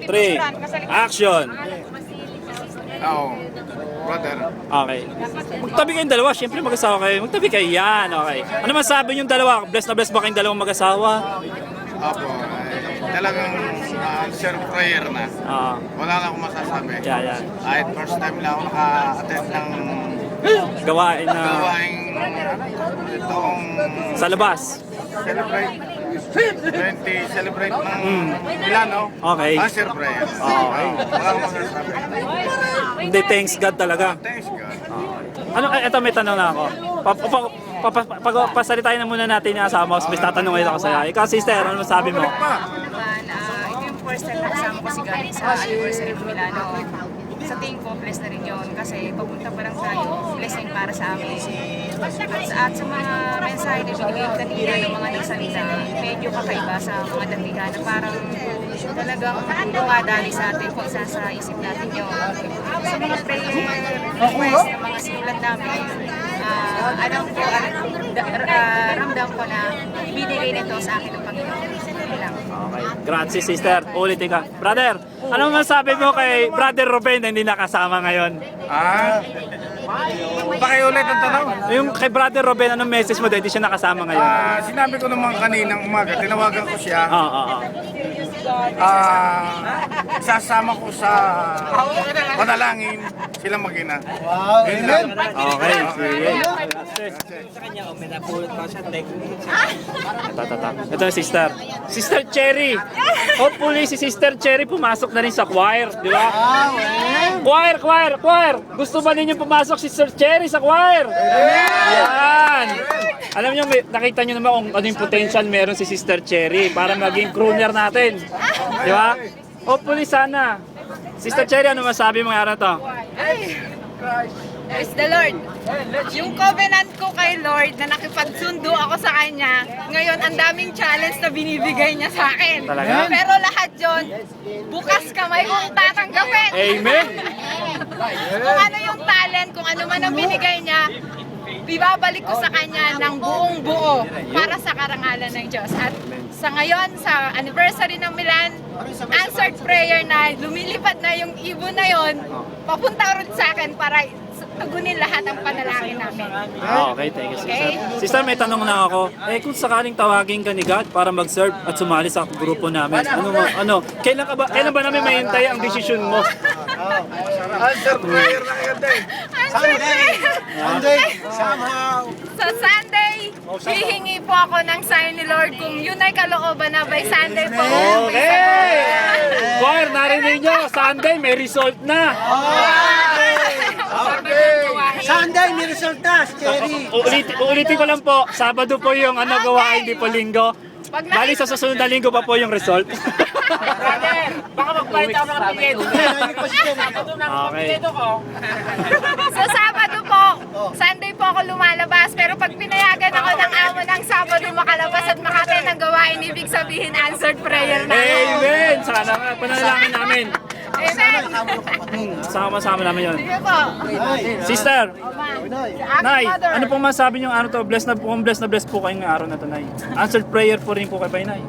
3. Action! Oo, brother. Okay. Magtabi kayong dalawa. Siyempre mag-asawa kayo. Magtabi kayo. Yan. Okay. Ano masabi yung dalawa? Bless na bless ba kayong dalawang mag-asawa? Opo, talagang answer prayer na. Wala na akong masasabi. Yan. Kahit first time lang ako naka-attend ng Gawain na gawaing itong sa labas. celebrate ng Milano. Okay. Answer prayer. Okay. Wala akong masasabi. Hindi, thanks God talaga. Thanks God. Ano, eto may tanong na ako. Pasalitain na muna natin yung asawa mo. May tatanungin ako sa'yo. Ikaw, sister, ano masabi mo? Ito yung first time na kasama ko si Galing sa anniversary ng Milano. Sa tingin ko, bless na rin yun kasi papunta pa lang tayo, blessing para sa amin. At sa mga mensahe na binigay kanina ng mga nagsalita, medyo kakaiba sa mga datihan na parang talagang dumadali sa atin kung isa sa isip natin yun. Sa mga prayer request na mga sinulat namin, alam ko, ramdam ko na binigay nito sa akin ng Panginoon. Okay. Grazie, sister. Ulitin ka. Brother, ano masabi mo kay Brother Ruben na hindi nakasama ngayon? Pakiulit ang tanong. Yung kay Brother Ruben, anong message mo dahil hindi siya nakasama ngayon? Sinabi ko naman kaninang umaga, tinawagan ko siya. Oo. Sasama ko sa panalangin sila mag-ina. Okay, sige. Sa kanya, may napulot pa siya technique. Ito na sister. Sister Cherry. Hopefully si Sister Cherry pumasok na rin sa choir, di ba? Choir. Gusto ba ninyo pumasok si Sister Cherry sa choir? Yan. Alam niyo, nakita niyo naman kung ano yung potential meron si Sister Cherry para maging crooner natin. Di ba? Hopefully sana. Sister Cherry, ano masabi mo nga to? Praise the Lord. Yung covenant ko kay Lord na nakipagsundo ako sa Kanya, ngayon ang daming challenge na binibigay niya sa akin. Talaga? Pero lahat yon bukas kamay kong tatanggapin. Amen? Kung ano yung talent, kung ano man ang binigay niya, ibabalik ko sa Kanya ng buong buo para sa karangalan ng Diyos. At sa ngayon, sa anniversary ng Milan, answered prayer na lumilipad na yung ibon na yon, papunta rin sa akin para tugunin lahat ang panalangin namin. Okay, thank you, sister. Sister, may tanong lang ako. Kung sakaling tawagin ka ni God para mag-serve at sumali sa grupo namin, kailan ba namin mahintay ang desisyon mo? Answer prayer na kayo din. Answered prayer! Sunday, somehow. Sa Sunday, hihingi po ako ng sign ni Lord kung yun ay kalooban na by Sunday po. Okay! Choir, narinig nyo, Sunday may result na. Sunday, may result na, Cherry. Ulitin ko lang po, Sabado po yung gawain, hindi po linggo. Bali sa susunod na linggo pa po yung result. Baka magbayad ako ng pileto. Okay. Sa Sabado po, Sunday po ako lumalabas, pero pag pinayagan ako ng amo ng Sabado makalabas at makaten ng gawain, ibig sabihin answered prayer na. Amen! Sana nga, panalangin namin. Amen! Sama-sama namin yun. Sige po. Sister, Aking Nay, mother. ano pong masabi niyo to? Bless na bless po kayong araw na to, Nay. Answered prayer po rin po kay Nay.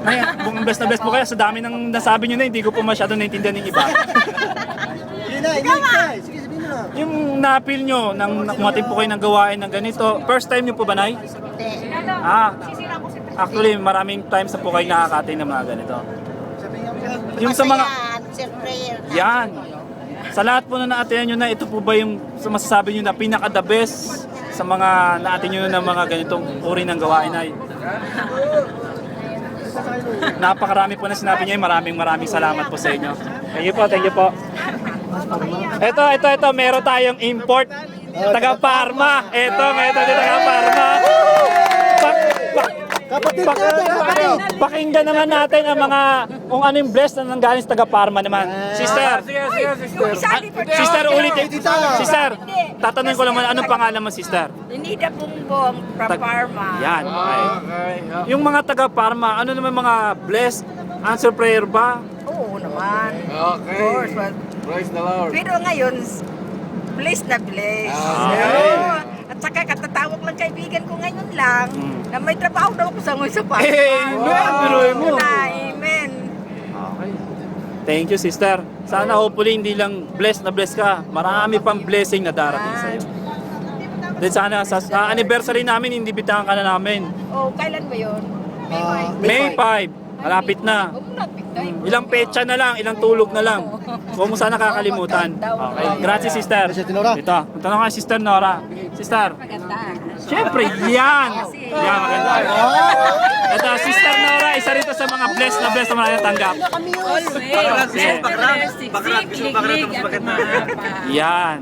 Nay, kung bless na bless po kayo, sa dami ng nasabi niyo na, hindi ko po masyado naintindihan ng iba. Yung napil nyo, nang kumating po kayo ng gawain ng ganito, first time nyo po ba, Nay? Actually, maraming times na po kayo nakakating ng mga ganito. Yung sa mga... Yan. Sa lahat po na na-attendan nyo na, ito po ba yung masasabi nyo na pinaka-the best sa mga na-attendan nyo na mga ganitong uri ng gawain, Nay? Napakarami po na sinabi niya. Maraming salamat po sa inyo. Thank you po. Ito, meron tayong import. Taga Parma. Ito taga Parma. Pakinggan naman natin ang mga kung ano yung blessed na nanggaling sa taga Parma naman. Sister. Sister, ulitin. Sister, tatanungin ko lang anong pangalan mo, sister? Nida Bumbong from Parma. Yan, okay. Yung mga taga Parma, ano naman mga blessed answer prayer ba? Oo naman. Okay. Of course, but Praise the Lord. pero ngayon, blessed na blessed. Okay. Oo. At saka katatawag lang kaibigan ko ngayon lang na may trabaho daw ako sa ngayon sa Parma. Amen! Biruin mo. Amen. Thank you, sister. Sana hopefully hindi lang blessed na blessed ka. Marami pang blessing na darating sa'yo. Then sana sa anniversary namin, hindi bitangan ka na namin. Oh, kailan ba yun? May 5. Malapit na. Ilang petsa na lang, ilang tulog na lang. Huwag mo sana kakalimutan. Okay. Grazie, sister. Ito, tanong ka, sister Nora. Sister. Siyempre, yan. Yan, maganda. Ito, sister Nora, isa rito sa mga blessed na natanggap. Always. Bakrat, gusto bakrat tapos maganda. Yan.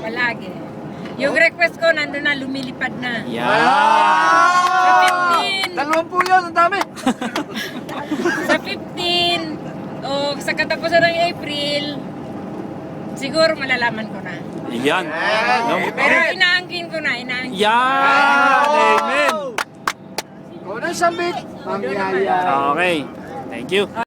Palagi. Yung request ko, nandun na, lumilipad na. Yan. Sa 15, po yun, ang dami. sa 15, o sa katapusan ng April, siguro malalaman ko na. Yan. Pero inaangkin ko na, inaangkin. Yan. Amen. Okay. Thank you.